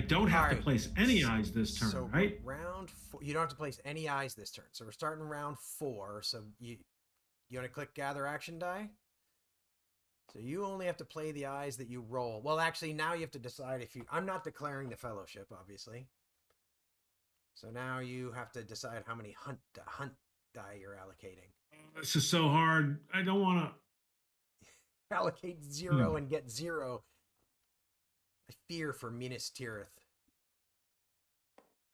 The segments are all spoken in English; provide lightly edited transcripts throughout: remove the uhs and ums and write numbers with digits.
don't All have to right. place any eyes this turn, So right? round 4, you don't have to place any eyes this turn. So we're starting round 4. So you want to click gather action die? So you only have to play the eyes that you roll. Well, actually, now you have to decide if you. I'm not declaring the fellowship, obviously. So now you have to decide how many hunt die you're allocating. This is so hard. I don't want Allocate to. 0 and get 0. I fear for Minas Tirith.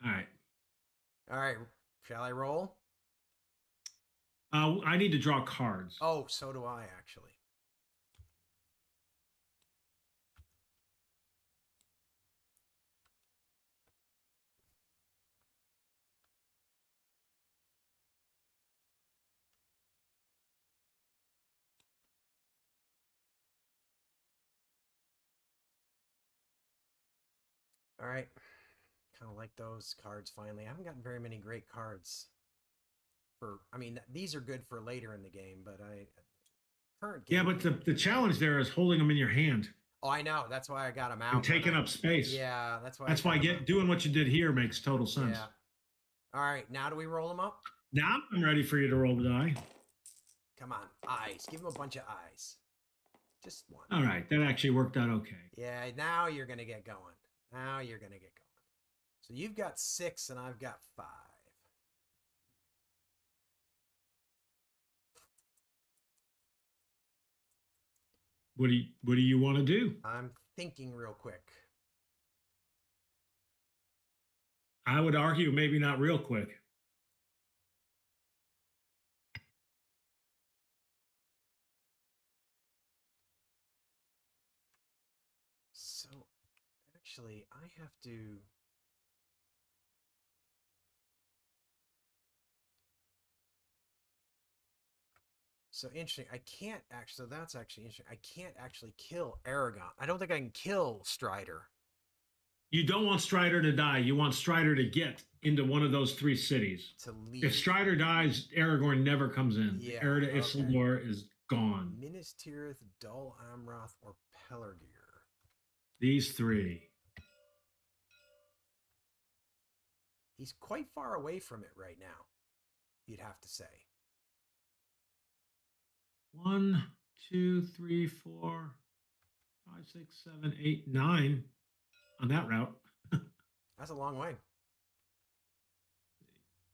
All right. All right, shall I roll? I need to draw cards. Oh, so do I actually. All right. Kind of like those cards finally. I haven't gotten very many great cards. I mean, these are good for later in the game, but current game. Yeah, but the challenge there is holding them in your hand Oh, I know. That's why I got them out. and taking up space. Yeah, that's why. That's why doing what you did here makes total sense. Yeah. All right, now do we roll them up? Now I'm ready for you to roll the die. Come on, eyes. Give him a bunch of eyes. Just one. All right, that actually worked out okay. Yeah, now you're gonna get going. Now you're gonna get going. So you've got 6 and I've got 5. What do you want to do? I'm thinking real quick. I would argue maybe not real quick. So actually, I have to. So interesting. I can't actually. So that's actually interesting. I can't actually kill Aragon. I don't think I can kill Strider. You don't want Strider to die. You want Strider to get into one of those 3 cities. To leave. If Strider dies, Aragorn never comes in. Yeah, Heir to Isildur is gone. Minas Tirith, Dol Amroth, or Pelargir. These 3. He's quite far away from it right now, you'd have to say. 1, 2, 3, 4, 5, 6, 7, 8, 9 on that route. That's a long way.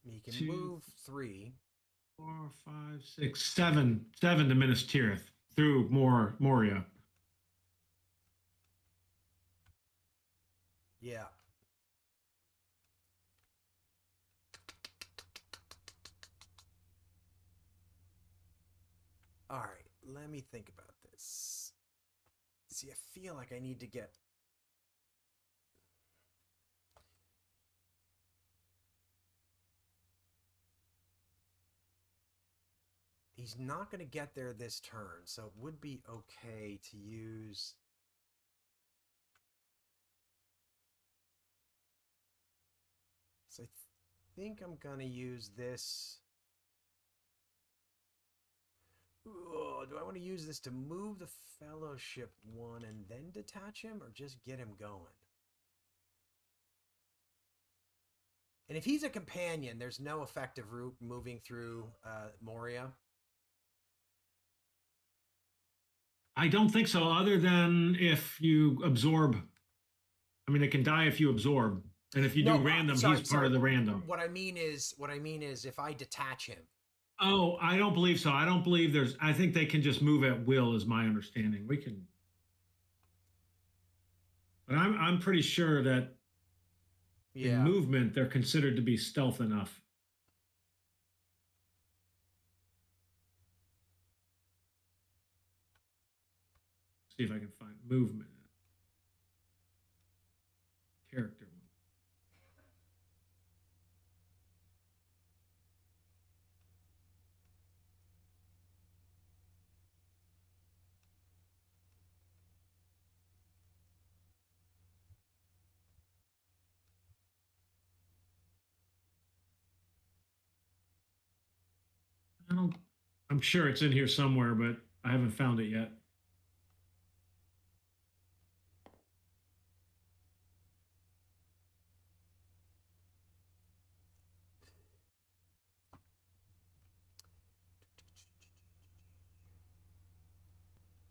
He can 2, move 3. 4, 5, 6, 7. 7 to Minas Tirith through Moria. Yeah. All right, let me think about this. See, I feel like I need to get. He's not going to get there this turn, so it would be okay to use. So I think I'm going to use this. Ooh, do I want to use this to move the fellowship 1 and then detach him, or just get him going? And if he's a companion, there's no effective route moving through Moria. I don't think so, other than if you absorb. I mean, it can die if you absorb. And if you do random, he's part of the random. What I mean is if I detach him. Oh, I don't believe so. I don't believe I think they can just move at will, is my understanding. We can. But I'm pretty sure that in movement, they're considered to be stealth enough. See if I can find movement. Character. I'm sure it's in here somewhere, but I haven't found it yet.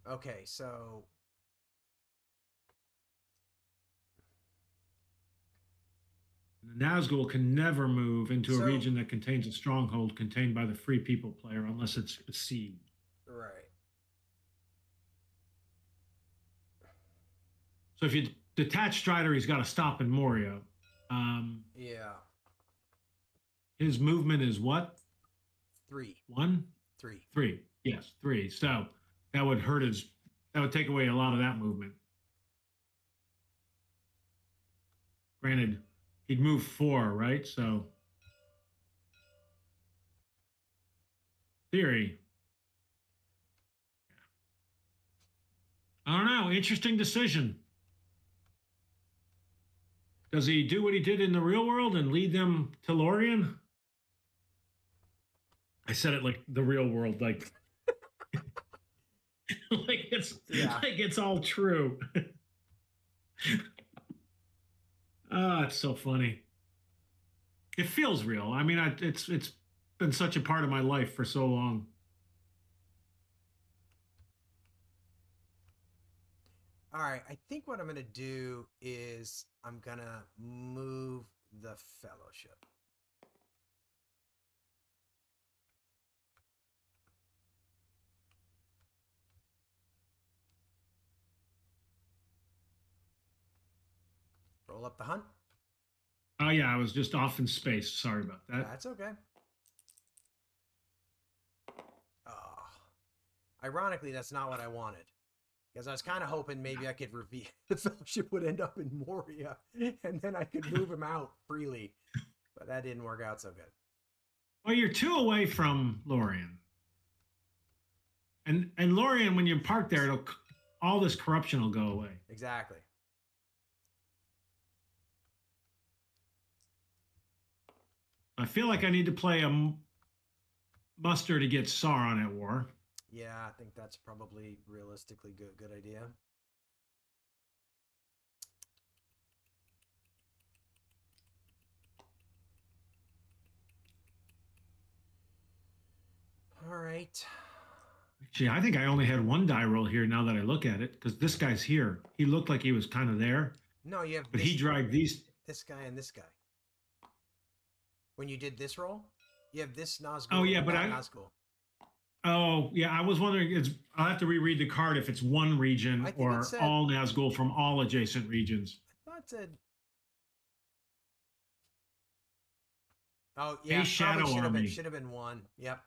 Okay, so The Nazgul can never move into a so region that contains a stronghold contained by the Free People player unless it's besieged. right. So if you detach Strider, he's got to stop in Moria. Yeah. His movement is what? Three. One? Three. Three. Yes, three. So that would hurt his, that would take away a lot of that movement. Granted, he'd move four, right? So, theory. I don't know. Interesting decision. Does he do what he did in the real world and lead them to Lorien? I said it like the real world, like like it's all true. It's so funny. It feels real. I mean, it's been such a part of my life for so long. All right, I think what I'm going to do is I'm going to move the fellowship. Roll up the hunt. Oh yeah, I was just off in space. Sorry about that. That's okay. Oh. Ironically, that's not what I wanted. Because I was kind of hoping maybe I could reveal the fellowship would end up in Moria and then I could move him out freely. But that didn't work out so good. Well, you're two away from Lorien. And Lorien, when you park there, all this corruption will go away. Exactly. I feel like I need to play a muster to get Sauron at war. Yeah, I think that's probably realistically good idea. All right. Actually, I think I only had one die roll here now that I look at it, because this guy's here. He looked like he was kind of there. No, you have but he dragged these. This guy and this guy. When you did this roll, you have this Nazgul. Oh yeah, but Nazgul. Oh yeah, I was wondering. I'll have to reread the card if it's one region or all Nazgul from all adjacent regions. I thought it said. Oh yeah, Shadow Army should have been one. Yep.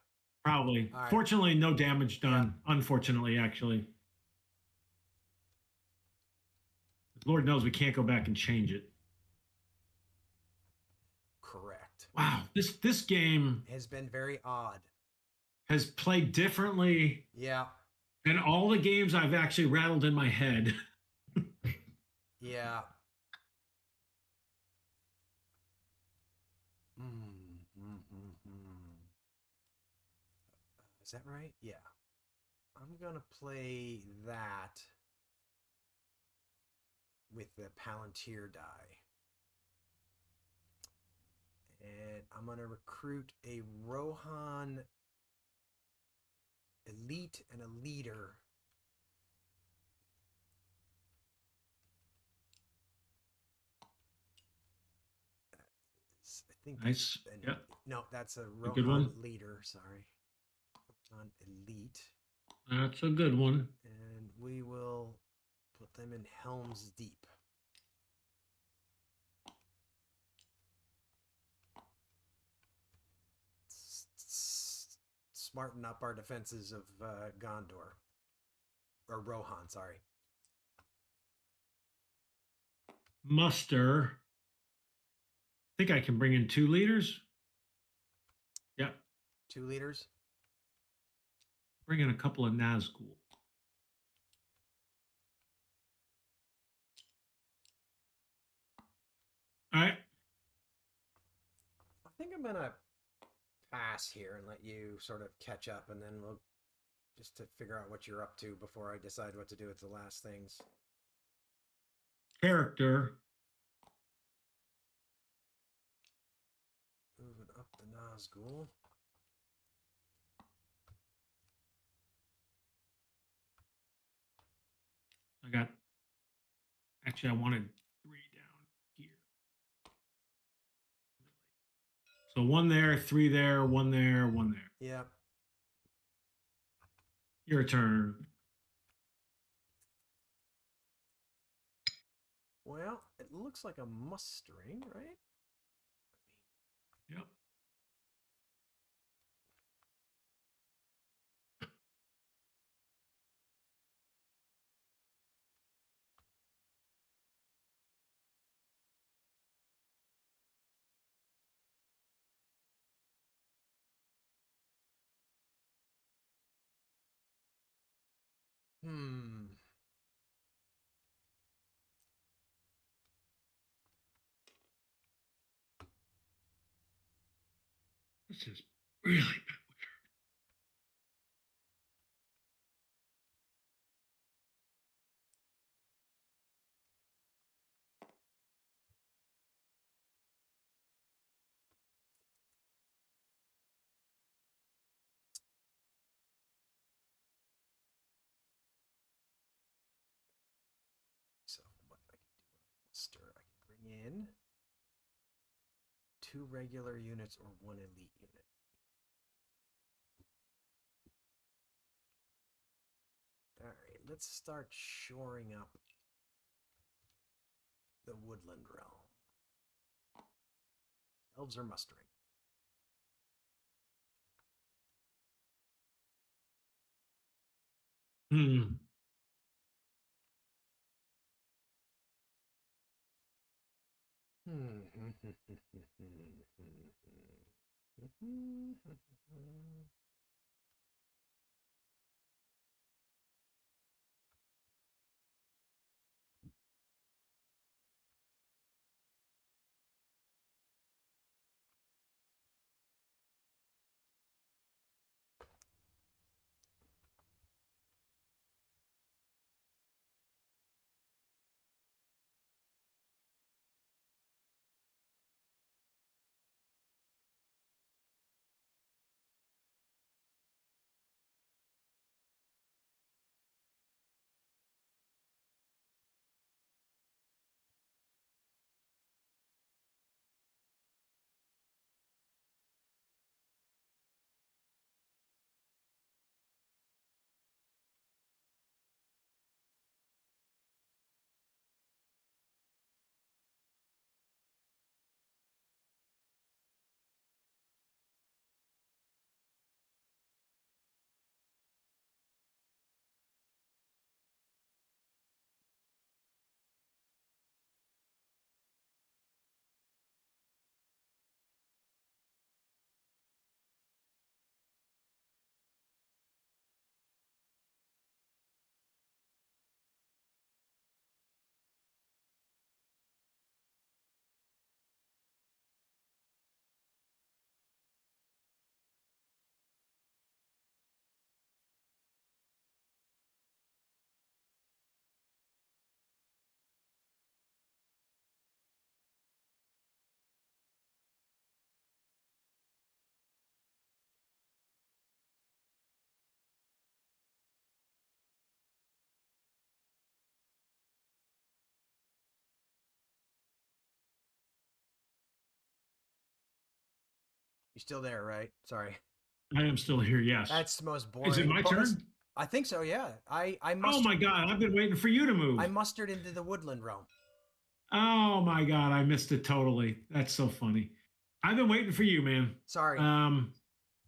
Probably. Right. Fortunately, no damage done. Yeah. Unfortunately, actually. Lord knows we can't go back and change it. Correct. Wow, this game has been very odd. Has played differently. Yeah. than all the games I've actually rattled in my head. Yeah. Is that right? Yeah. I'm going to play that with the Palantir die. And I'm going to recruit a Rohan elite and a leader. I think nice. Yeah. No, that's a Rohan good one. Leader. Sorry. Rohan elite. That's a good one. And we will put them in Helm's Deep. Smarten up our defenses of Gondor. Or Rohan, sorry. Muster. I think I can bring in 2 leaders. Yep. 2 leaders. Bring in a couple of Nazgul. All right. I think I'm going to pass here and let you sort of catch up, and then we'll just to figure out what you're up to before I decide what to do with the last things. Character. Moving up the Nazgul. I got. Actually, I wanted 3 down here. So 1 there, 3 there, 1 there, 1 there. Yep. Your turn. Well, it looks like a mustering, right? Yep. Hmm. This is really bad. So what I can do when I muster, I can bring in 2 regular units or 1 elite unit. All right, let's start shoring up the woodland realm. Elves are mustering. Hmm. You still there, right? Sorry. I am still here. Yes. That's the most boring. Is it my turn? I think so. Yeah. I Oh my God! I've been waiting for you to move. I mustered into the woodland realm. Oh my God! I missed it totally. That's so funny. I've been waiting for you, man. Sorry.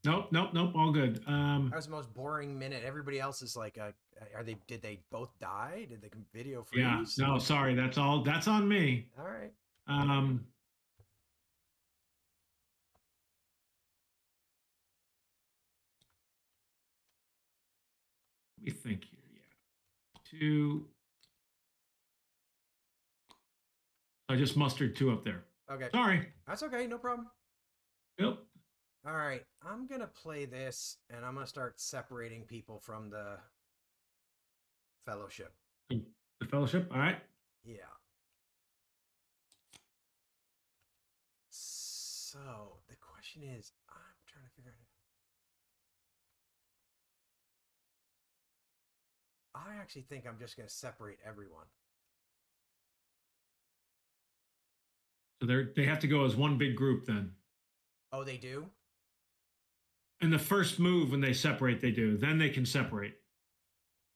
Nope. All good. That was the most boring minute. Everybody else is like, are they? Did they both die? Did the video Yeah. freeze? No, sorry. That's all. That's on me. All right. Um. Let me think here. Yeah. 2. I just mustered 2 up there. Okay. Sorry. That's okay. No problem. Yep. All right. I'm gonna play this, and I'm gonna start separating people from the fellowship. The fellowship. All right. Yeah. So the question is, I'm trying to figure out. I actually think I'm just going to separate everyone. So they have to go as one big group then. Oh, they do? In the first move, when they separate, they do. Then they can separate.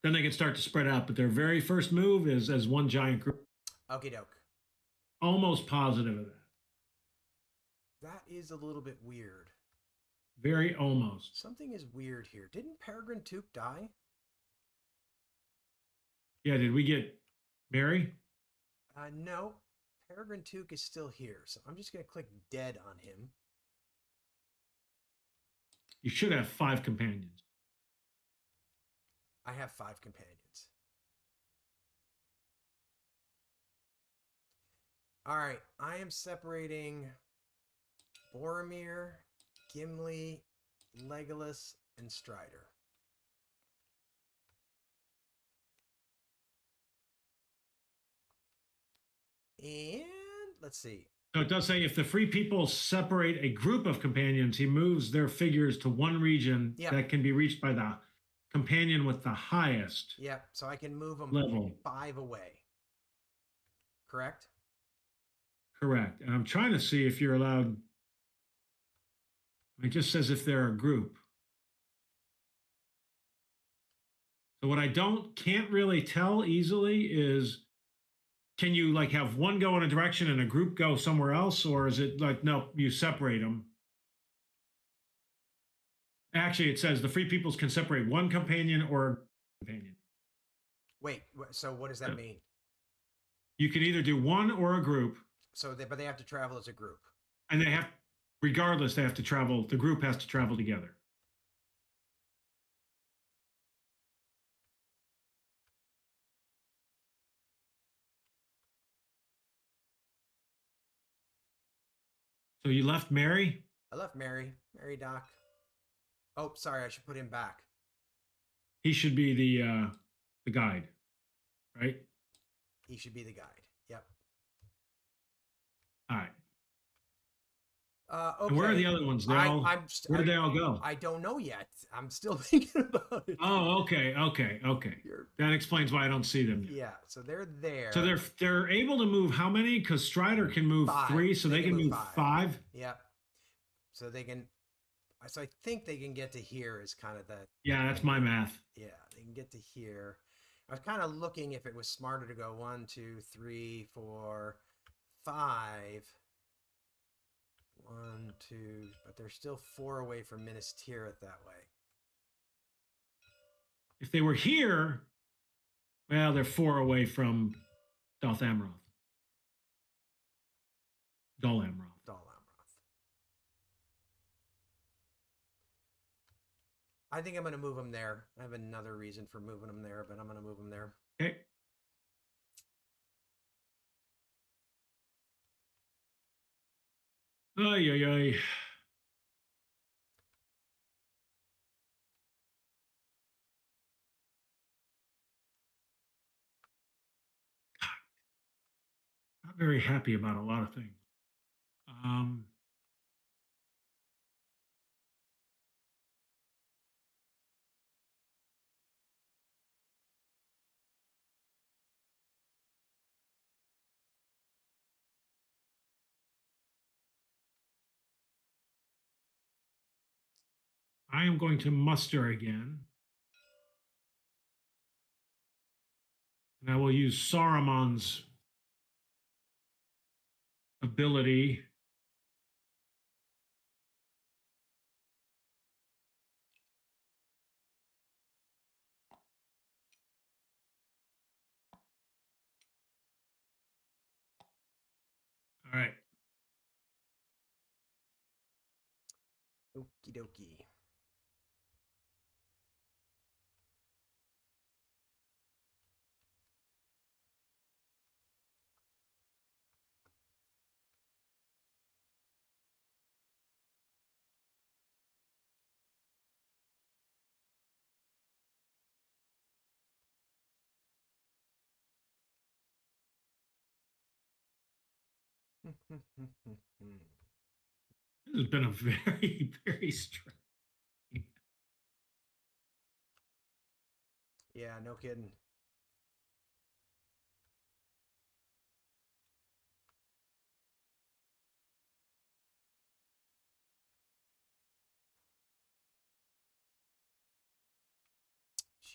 Then they can start to spread out. But their very first move is as one giant group. Okie doke. Almost positive of that. That is a little bit weird. Very almost. Something is weird here. Didn't Peregrine Took die? Yeah, did we get Mary? No. Peregrine Took is still here. So I'm just going to click dead on him. You should have 5 companions. I have 5 companions. All right. I am separating Boromir, Gimli, Legolas, and Strider. And let's see. So it does say if the free people separate a group of companions, he moves their figures to one region that can be reached by the companion with the highest Yep. So I can move them level. 5 away. Correct? Correct. And I'm trying to see if you're allowed. It just says if they're a group. So what I can't really tell easily is, can you like have one go in a direction and a group go somewhere else? Or is it like, no, you separate them? Actually, it says the free peoples can separate one companion or a companion. Wait, so what does that mean? You can either do one or a group. So but they have to travel as a group. And they have, regardless, they have to travel, the group has to travel together. So you left Mary? I left Mary. Mary Doc. Oh, sorry, I should put him back. He should be the guide, right? He should be the guide. Yep. All right. Okay. And where are the other ones? Where did they all go? I don't know yet. I'm still thinking about it. Oh, okay. That explains why I don't see them. Yeah, so they're there. So they're able to move how many? Because Strider can move 5. 3, so they can move 5. Yep. So they can. So I think they can get to here is kind of the. Yeah, that's my math. Yeah, they can get to here. I was kind of looking if it was smarter to go 1, 2, 3, 4, 5. 1, 2, but they're still 4 away from Minas Tirith that way. If they were here, well, they're 4 away from Dol Amroth. I think I'm going to move them there. I have another reason for moving them there, but I'm going to move them there. Okay. Ay, ay, ay. Not very happy about a lot of things. I am going to muster again. And I will use Saruman's ability. All right. Okie dokie. This has been a very, very strange. Yeah, no kidding.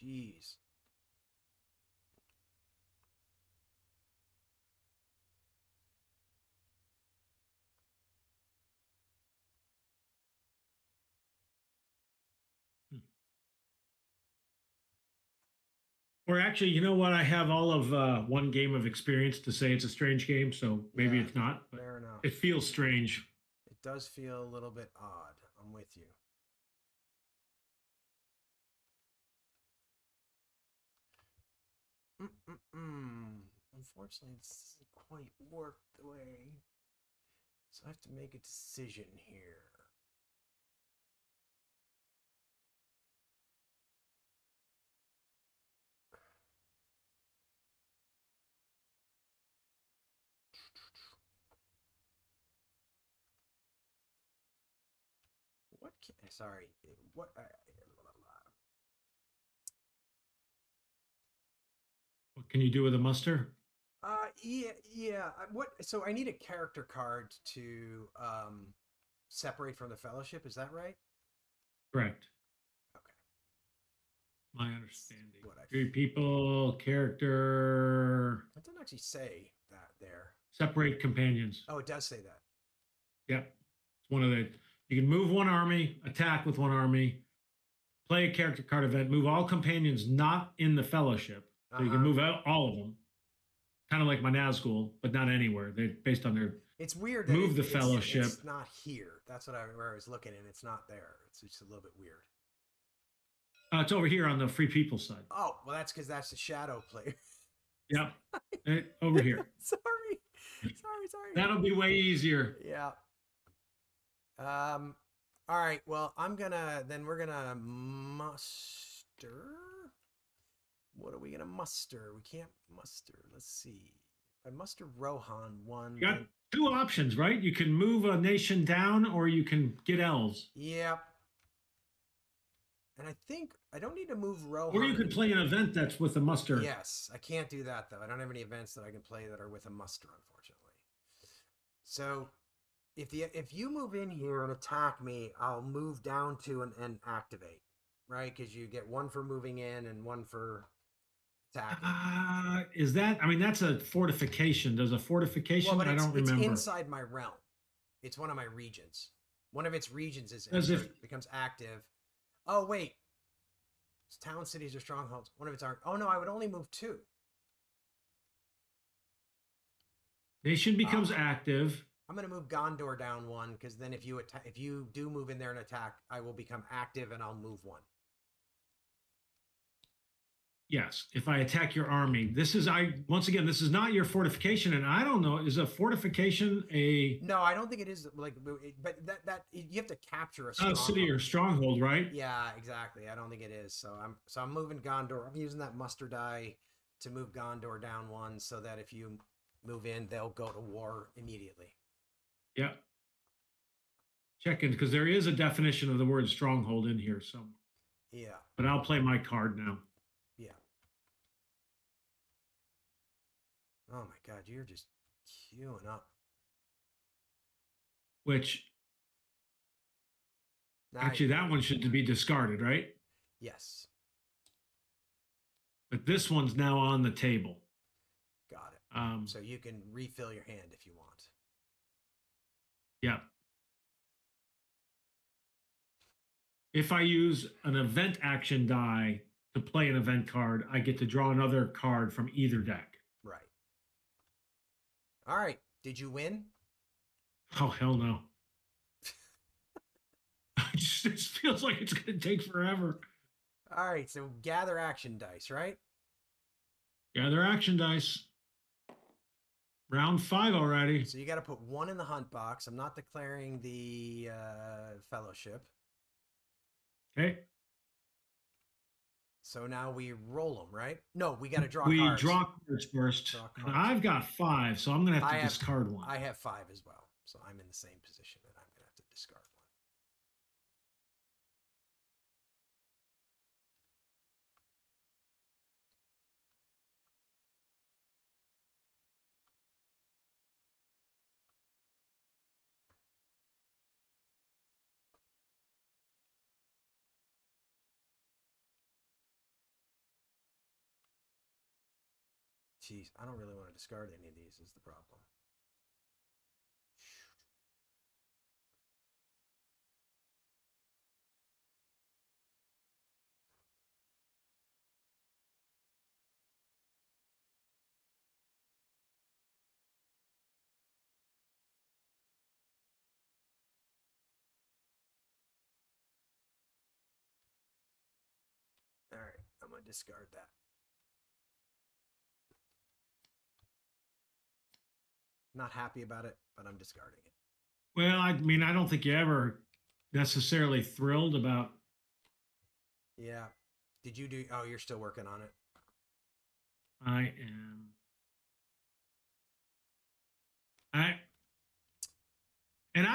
Jeez. Or actually, you know what? I have all of one game of experience to say it's a strange game, so maybe Yeah, it's not, but fair enough. it feels strange. It does feel a little bit odd. I'm with you. Unfortunately, this doesn't quite work the way. So I have to make a decision here. What can, sorry, what What can you do with a muster? yeah, what, so I need a character card to separate from the fellowship, is that right? Correct. Okay. My understanding. What I Three people, character, It doesn't actually say that there. separate companions. Oh, it does say that. Yep. It's one of the, you can move one army, attack with one army, play a character card event, move all companions not in the fellowship. So you can move out all of them. Kind of like my Nazgul, but not anywhere. They based on their It's weird that move the fellowship. It's not here. That's what where I was looking, and it's not there. It's just a little bit weird. It's over here on the Free People side. Oh, well, that's because that's the shadow player. Yep. Over here. Sorry. That'll be way easier. Yeah. All right. Well, we're gonna muster. What are we gonna muster? We can't muster. Let's see. If I muster Rohan one. You got two options, right? You can move a nation down, or you can get elves. Yep. And I think I don't need to move Rohan. Or you could play an event that's with a muster. Yes, I can't do that though. I don't have any events that I can play that are with a muster, unfortunately. So if you move in here and attack me, I'll move down to and activate, right? Because you get one for moving in and one for attacking. Is that? I mean, that's a fortification. Does a fortification? Well, but I don't remember. It's inside my realm. It's one of my regions. One of its regions becomes active. Oh wait, it's town, cities, or strongholds. One of its aren't. Oh no, I would only move two. Nation becomes active. I'm going to move Gondor down one because then if you do move in there and attack, I will become active and I'll move one. Yes, if I attack your army, this is once again, this is not your fortification, and I don't know, is a fortification a? No, I don't think it is like, but that you have to capture a city or stronghold, right? Yeah, exactly. I don't think it is. So I'm moving Gondor. I'm using that muster die to move Gondor down one, so that if you move in, they'll go to war immediately. Yeah. Checking because there is a definition of the word stronghold in here somewhere. Yeah. But I'll play my card now. Yeah. Oh my God, you're just queuing up. Which now actually that one should be discarded, right? Yes. But this one's now on the table. Got it. So you can refill your hand if you want. Yeah. If I use an event action die to play an event card, I get to draw another card from either deck. Right. All right. Did you win? Oh, hell no. It just feels like it's going to take forever. All right. So gather action dice, right? Gather action dice. Round 5 already. So you got to put one in the hunt box. I'm not declaring the fellowship. Okay. So now we roll them, right? No, we got to draw cards. We draw cards first. Draw cards. I've got 5, so I'm going to have to discard one. I have 5 as well. So I'm in the same position that I'm going to have to discard one. jeez, I don't really want to discard any of these. Is the problem? All right, I'm gonna discard that. Not happy about it, but I'm discarding it. Well, I mean, I don't think you ever necessarily thrilled about. Yeah. Did you do? Oh, you're still working on it. I am. I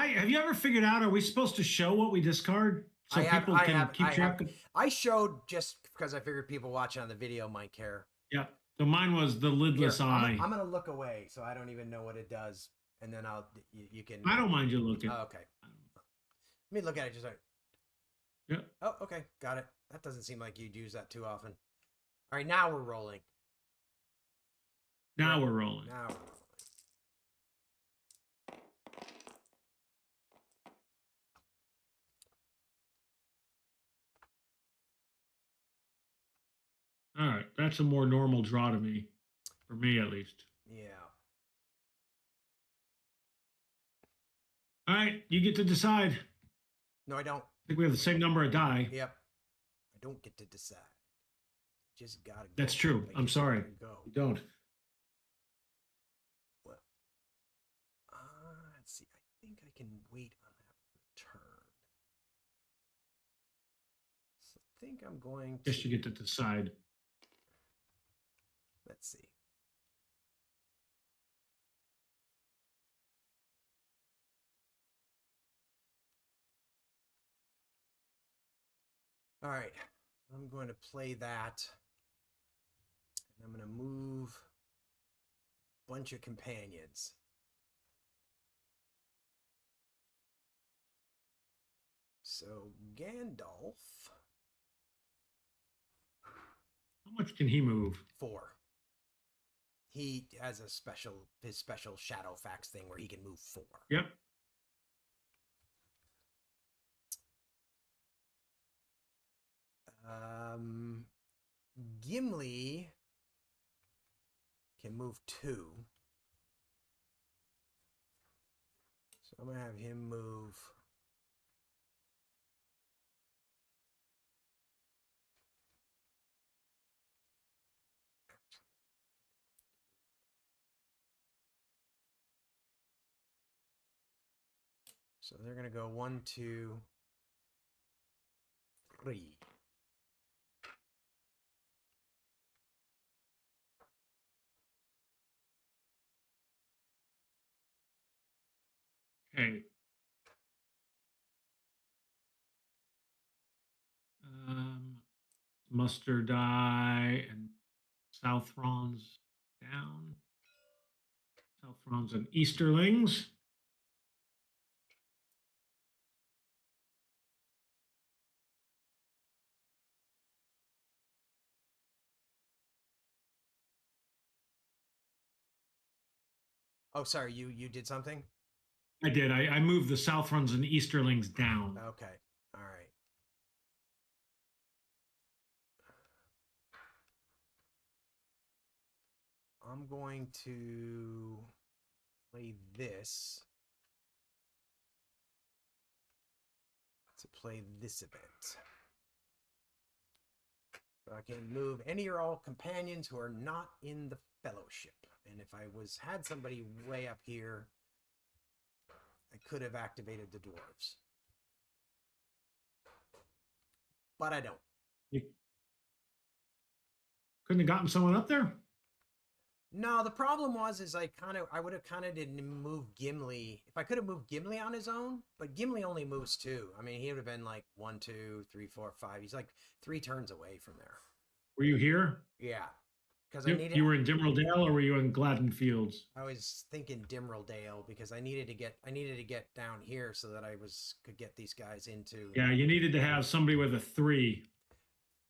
have you ever figured out? Are we supposed to show what we discard so people can keep track of? I showed just because I figured people watching on the video might care. Yeah. So mine was the lidless Here, eye. I'm gonna look away, so I don't even know what it does, and then you can. I don't mind you looking. Oh, okay. Let me look at it just like. Yeah. Oh, okay, got it. That doesn't seem like you'd use that too often. All right, now we're rolling. Now we're rolling. Now we're rolling. All right, that's a more normal draw to me, for me at least. Yeah. All right, you get to decide. No, I don't. I think we have the same number of die. Yep. I don't get to decide. Just gotta go. That's true. I'm sorry. Go. You don't. What? Let's see. I think I can wait on that turn. So I think I'm going to. Guess you get to decide. Let's see. All right. I'm going to play that. And I'm going to move a bunch of companions. So Gandalf. How much can he move? 4. He has his special shadow fax thing where he can move 4. Yep. Gimli can move 2. So I'm gonna have him move. So they're going to go 1, 2, 3. Okay. Muster die and Southrons down. Southrons and Easterlings. Oh, sorry, you did something? I did. I moved the Southrons and Easterlings down. Okay. All right. I'm going to play this to play this event. So I can move any or all companions who are not in the fellowship. And if I had somebody way up here, I could have activated the dwarves. But I don't. You couldn't have gotten someone up there? No, the problem is I would have kind of didn't move Gimli. If I could have moved Gimli on his own, but Gimli only moves 2. I mean, he would have been like 1, 2, 3, 4, 5. He's like 3 turns away from there. Were you here? Yeah. Because You were in Dimrell Dale, or were you in Gladden Fields? I was thinking Dimrell Dale because I needed to get down here so that could get these guys into. Yeah, you needed to have somebody with a 3.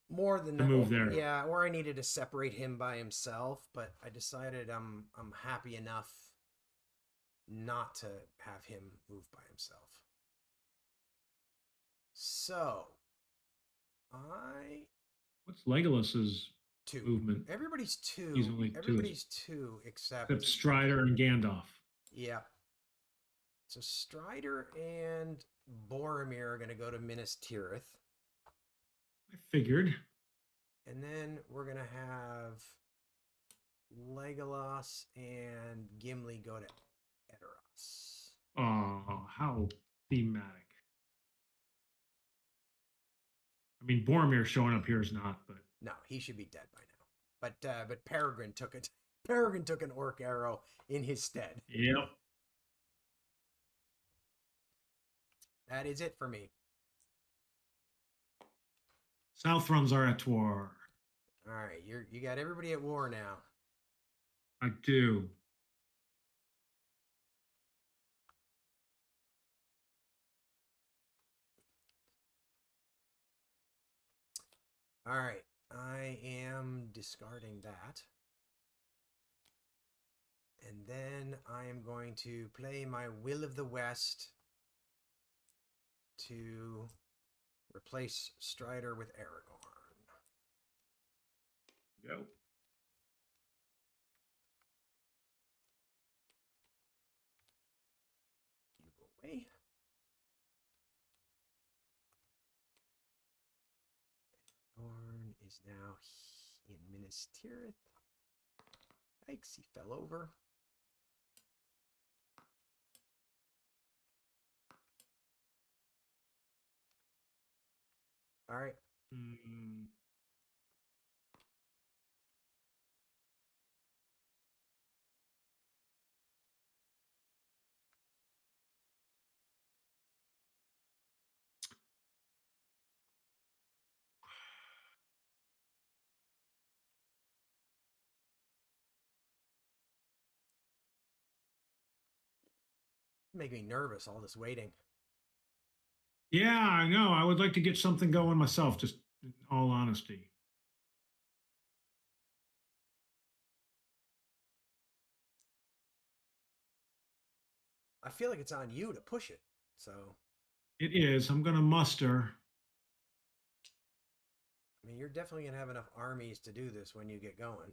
more than to that. move there. Yeah, or I needed to separate him by himself, but I decided I'm happy enough not to have him move by himself. So I What's Legolas's two. movement? Everybody's two. He's only two. Everybody's two except Strider and Gandalf. yeah. So Strider and Boromir are going to go to Minas Tirith. I figured. And then we're going to have Legolas and Gimli go to Edoras. Oh, how thematic. I mean, Boromir showing up here is not, but no, he should be dead by now. But Peregrine took it. Peregrine took an orc arrow in his stead. Yep. That is it for me. Southrons are at war. All right, you got everybody at war now. I do. All right, I am discarding that. And then I am going to play my Will of the West to replace Strider with Aragorn. Go. You go away. Aragorn is now in Minas Tirith. Yikes, he fell over. All right. Mm. Make me nervous, all this waiting. Yeah, I know. I would like to get something going myself, just in all honesty. I feel like it's on you to push it. So It is. I'm going to muster. I mean, you're definitely going to have enough armies to do this when you get going.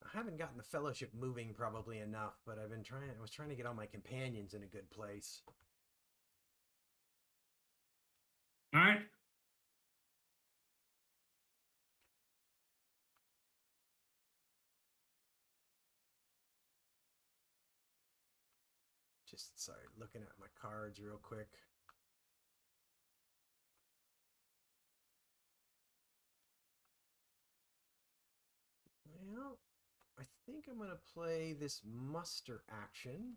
I haven't gotten the fellowship moving probably enough, but I was trying to get all my companions in a good place. All right. Just sorry, looking at my cards real quick. Well, I think I'm going to play this muster action.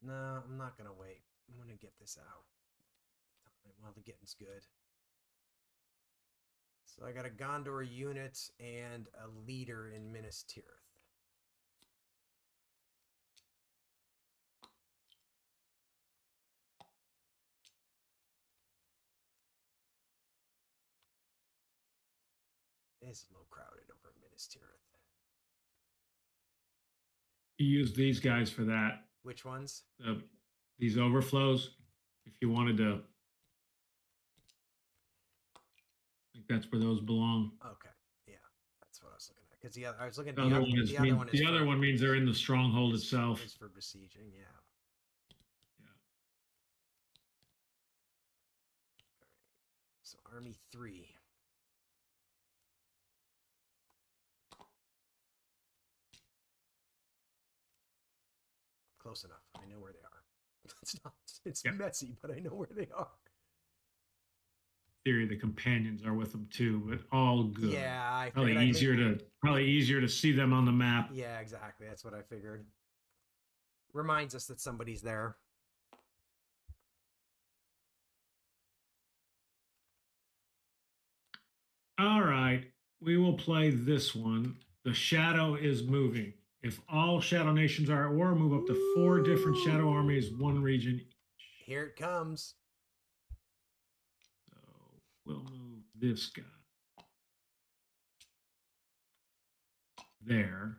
No, I'm not going to wait. I'm going to get this out while the getting's good. So I got a Gondor unit and a leader in Minas Tirith. It's a little crowded over in Minas Tirith. You use these guys for that. Which ones? These overflows. If you wanted to, I think that's where those belong. Okay, yeah, that's what I was looking at. Because I was looking at The other one means they're in the stronghold itself. Is for besieging, yeah. So Army 3. Close enough. I know where they are. It's messy, but I know where they are. Theory, the companions are with them too, but all good. Yeah, probably easier to see them on the map. Yeah, exactly. That's what I figured. Reminds us that somebody's there. All right. We will play this one. The shadow is moving. If all shadow nations are at war, move up to 4 different shadow armies, 1 region each. Here it comes. So we'll move this guy there.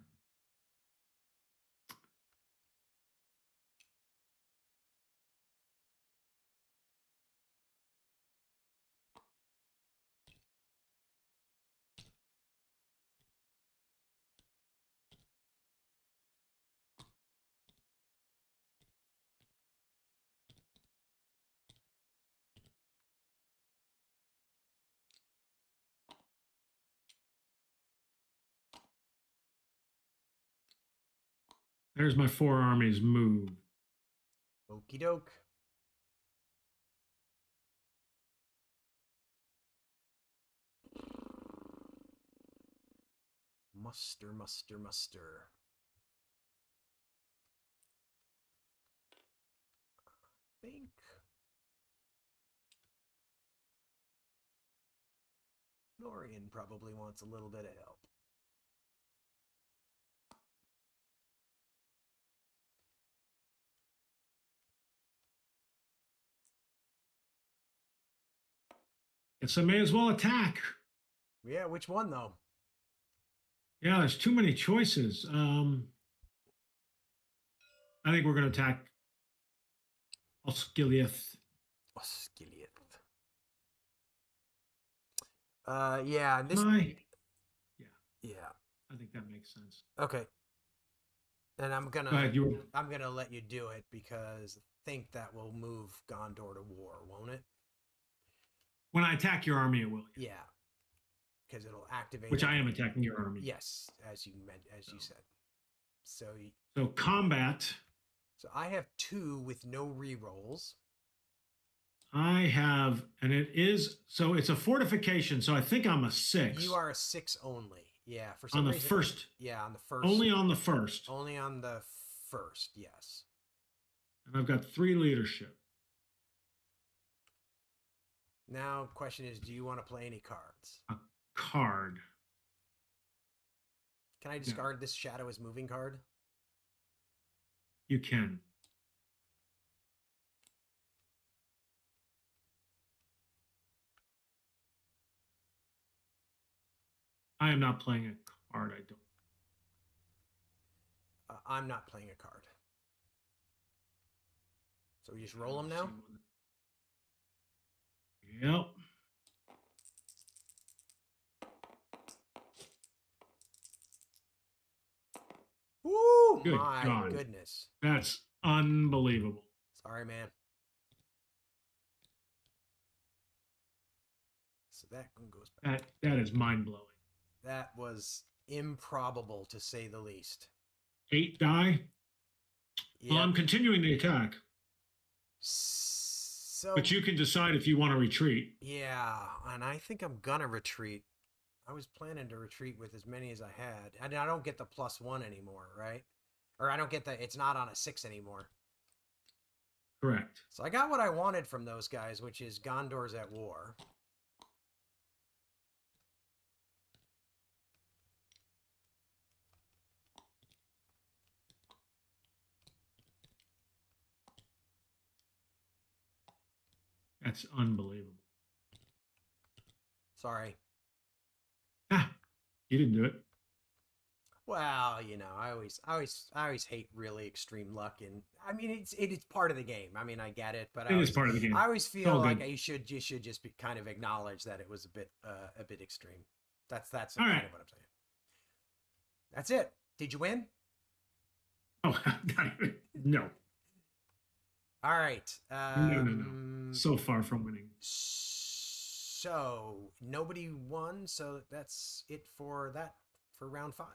There's my 4 armies move. Okie doke. Muster, muster, muster. I think. Norian probably wants a little bit of help. Guess I may as well attack. Yeah, which one though? Yeah, there's too many choices. I think we're going to attack Osgiliath. Osgiliath. Yeah, this. Yeah. I think that makes sense. Okay. And I'm Go ahead, I'm gonna let you do it because I think that will move Gondor to war, won't it? When I attack your army, it will. Yeah. Because it'll activate. Which I am attacking your army. Yes, as you said. So combat. So I have 2 with no rerolls. I have, and it is, so it's a fortification. So I think I'm a 6. You are a 6 only. Yeah, for some on the reason. First. Yeah, on the first. Only on the first. Only on the first, yes. And I've got 3 leadership. Now, question is, do you want to play any cards? A card. Can I discard this Shadow is Moving card? You can. I am not playing a card. I don't. I'm not playing a card. So we just roll them now? Yep. Woo! Good My God. goodness. That's unbelievable. Sorry, man. So that one goes back. That is mind-blowing. That was improbable, to say the least. 8 die. Yep. Well, I'm continuing the attack. So, But you can decide if you want to retreat. Yeah, and I think I'm gonna retreat. I was planning to retreat with as many as I had. And I don't get the +1 anymore, right? Or I don't get it's not on a 6 anymore. Correct. So I got what I wanted from those guys, which is Gondor's at war. That's unbelievable. Sorry. Ah, you didn't do it. Well, you know, I always hate really extreme luck, and I mean it's part of the game. I mean, I get it, but It is part of the game. I always feel all like good. you should just be kind of acknowledge that it was a bit extreme. That's All kind right. of what I'm saying. That's it. Did you win? Oh, no. All right. No. So far from winning. So nobody won. So that's it for round 5.